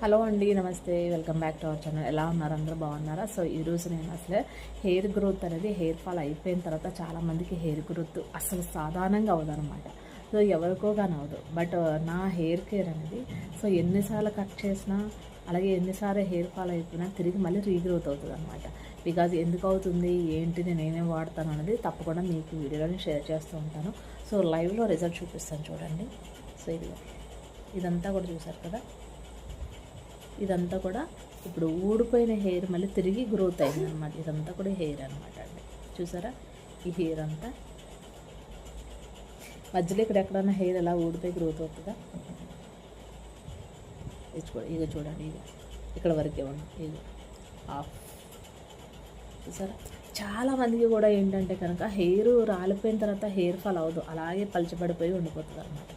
Hello అండి, నమస్తే, welcome back to our channel. ఎలా ఉన్నారు? అందరూ బాగున్నారా? సో ఈరోజు నేను అసలు హెయిర్ గ్రోత్ అనేది హెయిర్ ఫాల్ అయిపోయిన తర్వాత చాలామందికి హెయిర్ గ్రోత్ అసలు సాధారణంగా అవ్వదన్నమాట. సో ఎవరికో కానీ అవ్వదు. బట్ నా హెయిర్ కేర్ అనేది సో ఎన్నిసార్లు కట్ చేసినా అలాగే ఎన్నిసార్లు హెయిర్ ఫాల్ అయిపోయినా తిరిగి మళ్ళీ రీగ్రోత్ అవుతుంది అనమాట. బికాజ్ ఎందుకు అవుతుంది, ఏంటి, నేను ఏమేమి వాడతాను అనేది తప్పకుండా మీకు వీడియోలో షేర్ చేస్తూ ఉంటాను. సో లైవ్లో రిజల్ట్ చూపిస్తాను చూడండి. సో ఇదంతా కూడా చూసారు కదా, ఇదంతా కూడా ఇప్పుడు ఊడిపోయిన హెయిర్ మళ్ళీ తిరిగి గ్రోత్ అయింది అనమాట. ఇదంతా కూడా హెయిర్ అనమాట అండి. చూసారా, ఈ హెయిర్ అంతా మధ్యలో ఇక్కడ ఎక్కడన్నా హెయిర్ ఎలా ఊడిపోయి గ్రోత్ అవుతుందా? ఇక చూడండి, ఇక్కడ వరకే ఉంది, ఇది ఆఫ్. చూసారా, చాలామందికి కూడా ఏంటంటే కనుక హెయిర్ రాలిపోయిన తర్వాత హెయిర్ ఫాల్ అవ్వదు, అలాగే పలచబడిపోయి ఉండిపోతుంది అనమాట.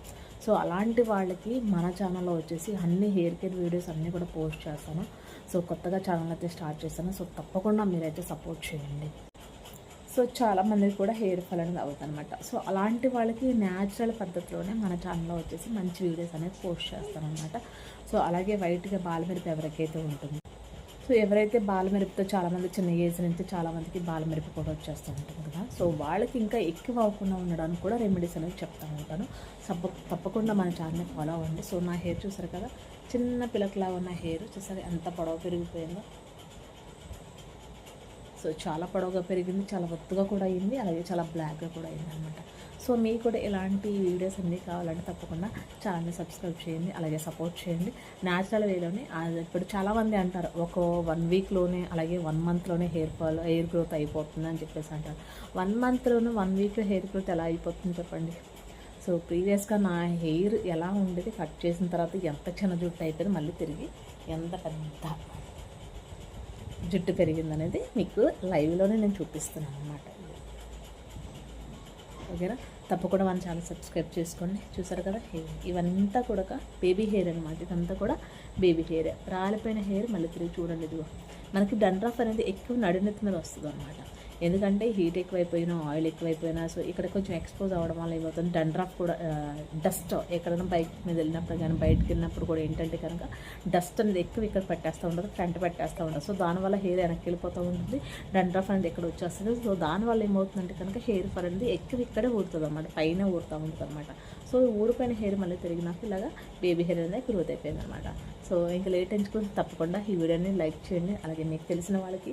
సో అలాంటి వాళ్ళకి మన ఛానల్లో వచ్చేసి అన్ని హెయిర్ కేర్ వీడియోస్ అన్నీ కూడా పోస్ట్ చేస్తాను. సో కొత్తగా ఛానల్ అయితే స్టార్ట్ చేస్తాను. సో తప్పకుండా మీరైతే సపోర్ట్ చేయండి. సో చాలామందికి కూడా హెయిర్ ఫాల్ అనేది అవుతుంది అనమాట. సో అలాంటి వాళ్ళకి న్యాచురల్ పద్ధతిలోనే మన ఛానల్లో వచ్చేసి మంచి వీడియోస్ అనేది పోస్ట్ చేస్తాను అనమాట. సో అలాగే వైట్గా బాలమిరప ఎవరికైతే ఉంటుంది, సో ఎవరైతే బాలమిరపతో చాలామంది చిన్న ఏజ్ నుంచి చాలామందికి బాలమిరప కూడా వచ్చేస్తూ ఉంటుంది కదా. సో వాళ్ళకి ఇంకా ఎక్కువ అవ్వకుండా ఉండడానికి కూడా రెమెడీస్ అనేవి చెప్తూ ఉంటాను. తప్పకుండా మన ఛానల్ని ఫాలో అవ్వండి. సో నా హెయిర్ చూసారు కదా, చిన్న పిల్లకలా ఉన్న హెయిర్ చూసారు ఎంత పొడవు పెరిగిపోయిందో. సో చాలా పొడవుగా పెరిగింది, చాలా ఒత్తుగా కూడా అయింది, అలాగే చాలా బ్లాక్గా కూడా అయింది అనమాట. సో మీకు కూడా ఇలాంటి వీడియోస్ అన్నీ కావాలంటే తప్పకుండా ఛానల్ని సబ్స్క్రైబ్ చేయండి, అలాగే సపోర్ట్ చేయండి. న్యాచురల్ వేలోనే ఇప్పుడు చాలామంది అంటారు ఒక 1 వీక్లోనే అలాగే 1 మంత్లోనే హెయిర్ గ్రోత్ అయిపోతుంది అని చెప్పేసి అంటారు. 1 మంత్లోనే 1 వీక్లో హెయిర్ గ్రోత్ ఎలా అయిపోతుంది చెప్పండి? సో ప్రీవియస్గా నా హెయిర్ ఎలా ఉండేది, కట్ చేసిన తర్వాత ఎంత చిన్న జుట్టు అయిపోయింది, మళ్ళీ తిరిగి ఎంత పెద్ద జుట్టు పెరిగిందనేది మీకు లైవ్లోనే నేను చూపిస్తున్నాను అనమాట. ఓకేనా, తప్పకుండా మన ఛానల్ సబ్స్క్రైబ్ చేసుకోండి. చూసారు కదా, హెయిర్ ఇవంతా కూడా బేబీ హెయిర్ అనమాట. ఇదంతా కూడా బేబీ హెయిర్, రాలిపోయిన హెయిర్ మళ్ళీ తిరిగి చూడండి. ఇదిగో మనకి డండ్రఫ్ అనేది ఎక్కువ నడునెత్తి మీద వస్తుంది అనమాట. ఎందుకంటే హీట్ ఎక్కువైపోయినా, ఆయిల్ ఎక్కువైపోయినా, సో ఇక్కడ కొంచెం ఎక్స్పోజ్ అవ్వడం వల్ల ఏమవుతుంది, డండ్రఫ్ కూడా డస్ట్ ఎక్కడైనా బైక్ మీద వెళ్ళినప్పుడు కానీ బయటకు వెళ్ళినప్పుడు కూడా ఏంటంటే కనుక డస్ట్ అనేది ఎక్కువ ఇక్కడ పెట్టేస్తూ ఉంటుంది, ఫ్రంట్ పెట్టేస్తూ ఉంటుంది. సో దానివల్ల హెయిర్ వెనక్కి వెళ్ళిపోతూ ఉంటుంది, డండ్రఫ్ అనేది ఇక్కడ వచ్చేస్తుంది. సో దానివల్ల ఏమవుతుందంటే కనుక హెయిర్ ఫాల్ అనేది ఎక్కువ ఇక్కడే ఊరుతుంది అనమాట, పైన ఊరుతూ ఉంటుంది అనమాట. సో ఊడిపోయిన హెయిర్ మళ్ళీ తిరిగి నాకు ఇలాగా బేబీ హెయిర్ అనేది గ్రోత్ అయిపోయింది అనమాట. సో ఇంకా లేట్ ఎంచుకుని తప్పకుండా ఈ వీడియోని లైక్ చేయండి, అలాగే మీకు తెలిసిన వాళ్ళకి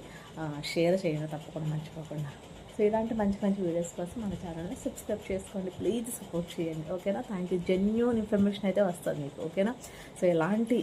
షేర్ చేయండి తప్పకుండా మర్చిపోకుండా. సో ఇలాంటి మంచి మంచి వీడియోస్ కోసం మన ఛానల్ని సబ్స్క్రైబ్ చేసుకోండి, ప్లీజ్ సపోర్ట్ చేయండి. ఓకేనా, థ్యాంక్ యూ. జెన్యూన్ ఇన్ఫర్మేషన్ అయితే వస్తుంది మీకు. ఓకేనా, సో ఎలాంటి